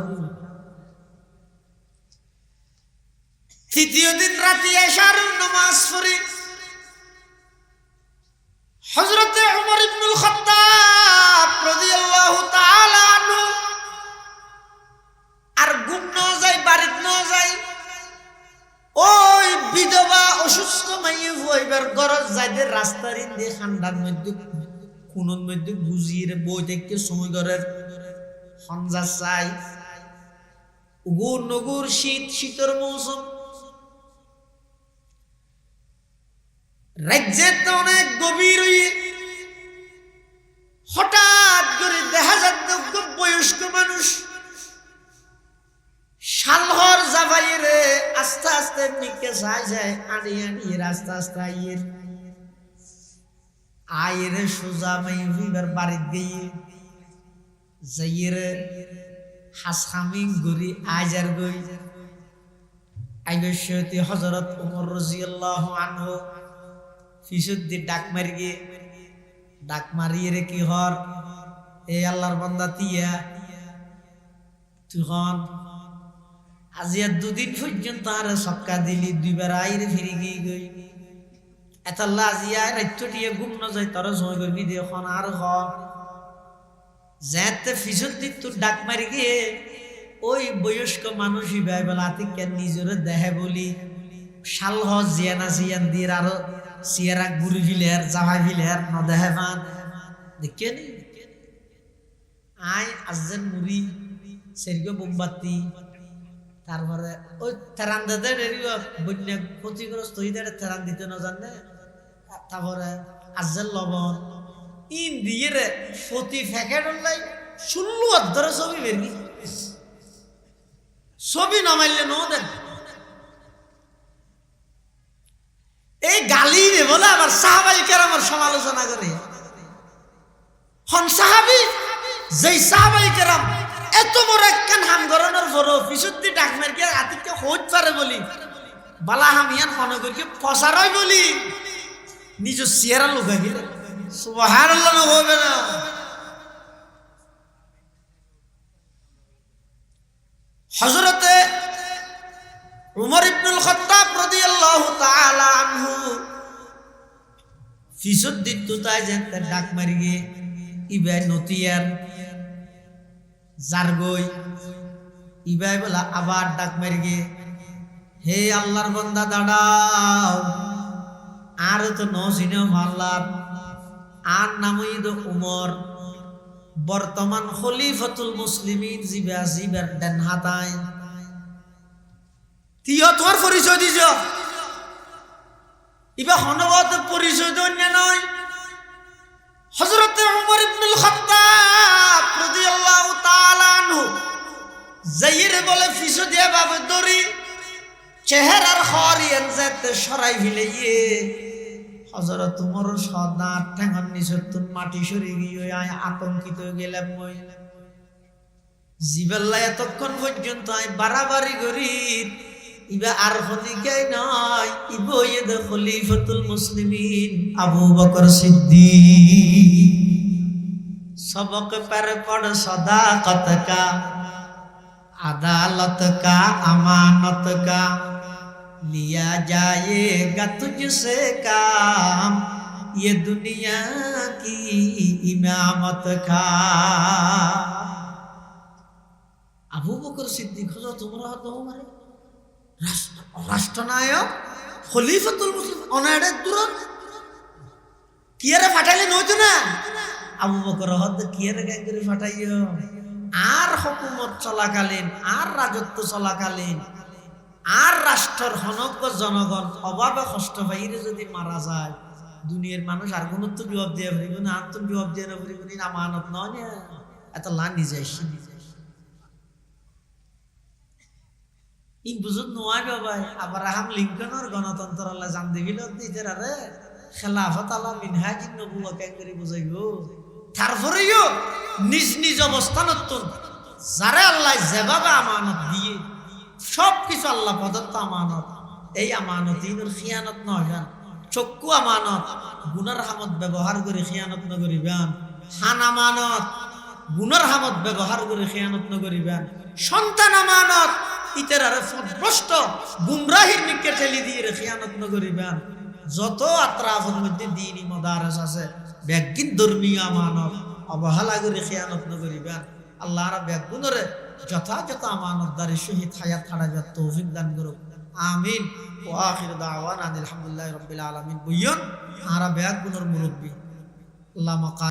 তৃতীয় দিন রাতে এশার নামাজ পড়ি হযরত ওমর ইবনুল খাত্তাব রাদিয়াল্লাহু তাআলা আনহু আর ঘুম না যায় বাড়িতে না যায় ওই বিধবা অসুস্থ মাইয়ে হইবার গরজ যাইতে রাস্তার ইন্দে ঠান্ডার মধ্যে কোনের মধ্যে বুঝিয়ে বই দেখতে সময় ঘরের হঞ্জা চাই উগুর নগুর শীত শীতের মৌসুম রাজ্যে তো অনেক গভীর হইয়ে হঠাৎ করে দেখা যাচ্ছে বয়স্ক মানুষ শালহর জাভাইরে আস্তে আস্তে নিকে যায় যায় আনি আনি আস্তে আস্তে আয়ের সোজা মাই হইবার বাড়িতে গিয়ে যাইয়ের হাসখামি গরি আজার গই আইবশতি হযরত ওমর রাদিয়াল্লাহু আনহু ফিসুদ্দি ডাক মারিয়ে রে কি হর এ আল্লাহর বান্দা তিয়া তুই হন আজিয়া দুদিন পর্যন্ত আর সক্কা দিলি দুইবার আইরে ফিরে গিয়ে গই এতাল্লা আজিয়া রাত্রিয়ে ঘুম না যায় তার সময় করবি দেখুন আর হ যেতে ফিসুদ দিন তোর ডাক মারি গিয়ে ওই বয়স্ক মানুষই ভাই বলা আতিকে নিজের দেহে বলি শাল হ জিয়ানা জিয়ান দিয়ে আরো সিয়ারা গুড়ি ফিলের জামা ফিলের ন দেহে পান দেখে নি আই আজেন মুড়ি সেরগো বোমবাতি তারপরে ওই থেরান দাদের বন্যা ক্ষতিগ্রস্ত হইদের থেরান দিতে না জানে তারপরে আজের লবণ ইন দিয়ে রে সতী ফ্যাকেট লাই 16 অধ্যায় ছবি বেরগি ছবি নামাইলে নো দেন এই গালি রে বলে আবার সাহাবাই কেরামের সমালোচনা করে হন সাহাবি যেই সাহাবাই কেরাম এত বড় একখান হাম গরনের পরও ফিসুদ্দি ডাক মার গিয়ে আতিককে হইত পারে বলি বালা হামিয়ান মনে করি ফসারই বলি নিজ সিয়ারা লুকাই গেলে সুবহানাল্লাহ না হবে না হযরতে উমর ইবনুল খাত্তাব রাদিয়াল্লাহু তাআলা আনহু ফিসুদ্দি তুতায় যেতে ডাক মারি গিয়ে ইবাই নতিয়ার জারগই ইবাই বলা আবার ডাক মারি গিয়ে হে আল্লাহর বান্দা দাঁড়াও আর তো নসিনে মাল্লার আর নামই তো উমর বর্তমান খলিফাতুল মুসলিমিন জিবার দেন হাতায় তিয় তোমার পরিচয় দিছ ইবা হনবত পরিচয় অন্য নয় হযরত উমর ইবনুল খাত্তাব রাদিয়াল্লাহু তাআলা আনহু যাইরে বলে ফিসু দিয়া বাবে দড়ি চেহারার খরিয়ান যেতে সরাই ফিলাইয়ে হযরত উমর সদা ঠ্যাঙ্গন নিচতুন মাটি সরে গিয়ে আয় আতঙ্কিত গেলাম মই জিবাল্লা এতক্ষণ পর্যন্ত আয় বাড়াবাড়ি করি ইবা আর খনিকাই নয় ইবো ইয়ে খলিফাতুল মুসলিমিন আবু বকর সিদ্দিক सबक पर पढ़ सदाकत का अदालत का अमानत का लिया जाएगा तुझसे काम ये दुनिया की इमामत का আবু বকর সিদ্দিক হযরত উমর রাদিয়াল্লাহু রাষ্ট্রনায়ক খলিফাতুল মুসলিমিন অনাড়ে দূরত কিয়ারে ফাটাইলে নইতো না আবু বকর হদ কিয়ারে গায় করে ফাটাইও আর হুকুমত চলাকালীন আর রাজত্ব চলাকালীন আর রাষ্ট্রের হনজ্ঞ জনগণ অভাবে কষ্ট পাইরে যদি মারা যায় দুনিয়ার মানুষ আর কোনো তো বিপদ দিয়ে ফেরিব না, আর তো বিপদ দিয়ে না ফেরিব না, আমানত নয় না, এত লা নিজে আসি ই বুঝত নোয়াই বাবাই। আব্রাহাম লিঙ্কনের গণতন্ত্র আল্লাহ জান দিবিল দিতে রে খেলাফত আল্লাহ মিনহাজিন নবুয়া কেন করে বুঝাইব। তারপরেও নিজ নিজ অবস্থানত যারা আল্লাহ যেভাবে আমানত দিয়ে সব কিছু আল্লাহ প্রদত্ত আমানত, এই আমানত ইনুর খিয়ানত নয়। চক্ষু আমানত, গুনার হামত ব্যবহার করে খিয়ানত নগরিবেন। হান আমানত, গুনার হামত ব্যবহার করে খিয়ানত নগরিবেন। সন্তান আমানত, ইতের আরে ফদভ্রষ্ট গুমরাহির নিকে ঠেলি দিয়ে খিয়ানত নগরিবেন। যত আত্রাফের মধ্যে দ্বীনি মাদারিস আছে ব্যাগিন ধর্মীয় আমানত অবহেলা করে খিয়ানত নগরিবেন। আল্লাহর ব্যাগুনরে যথাযথ আমানতদারি শহীদ হায়াত হারাইবার তৌফিক দান করুক, আমিন। ওয়া আখিরু দাওয়ানা আলহামদুলিল্লাহি রাব্বিল আলামিন। বুইয়ন আরা ব্যাগুনর মুরব্বি আল্লাহ